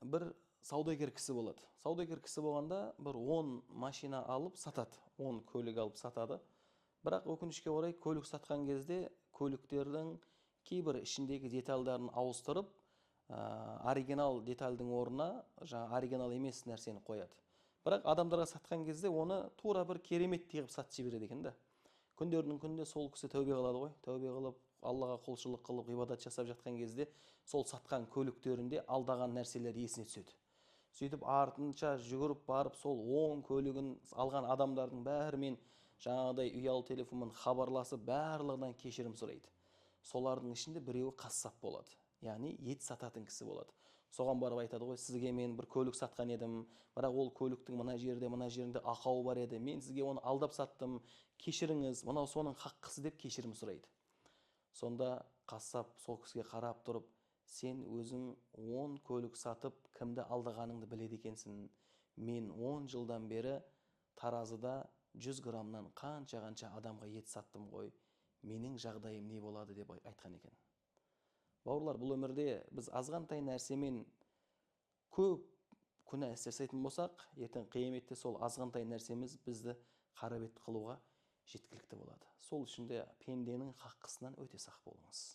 бір саудагер кісі болады. Саудагер кісі болғанда бір 10 машина алып сатады, 10 көлік алып сатады. Бірақ өкінішке орай көлік сатқан кезде көліктердің кейбір ішіндегі детальдарын ауыстырып, оригинал детальдің орнына жаңа оригинал емес нәрсені қояды. Бірақ адамдарға сатқан кезде оны тура бір керемет қылып сатып жібереді екен да. Күндердің күнінде сол кісі тәубе қылады ғой. Тәубе қылып, Аллаға құлшылық қылып, ғибадат жасап жатқан кезде сол сатқан көліктерінде алдаған нәрселер есіне түседі. Сөйтіп артынша жүгіріп барып, сол 10 көлігін алған адамдардың бәрімен жаңағыдай ұялы телефонмен хабарласып, барлығынан кешірім сұрайды. Солардың ішінде біреуі қассап болады. Яғни ет сататын кісі болады. Соған барып айтады ғой, сізге мен бір көлік сатқан едім, бірақ ол көліктің мына жерінде ақауы бар еді. Мен сізге оны алдап саттым, кешіріңіз, мынау соның хаққысы деп кешірім сұрайды. Сонда қассап сол кісіге қарап тұрып, сен өзің 10 көлік сатып, кімді алдағаныңды біледі екенсің. Мен 10 жылдан бері таразыда 100 граммнан қанша адамға ет саттым ғой. Менің жағдайым не болады деп айтқан екен. Бауырлар, бұл өмірде біз азғантай нәрсемен көп күнә істесетін болсақ, ертең қияметте сол азғантай нәрсеміз бізді қара бет қылуға жеткілікті болады. Сол үшін де пенденің хаққысынан өте сақ болыңыз.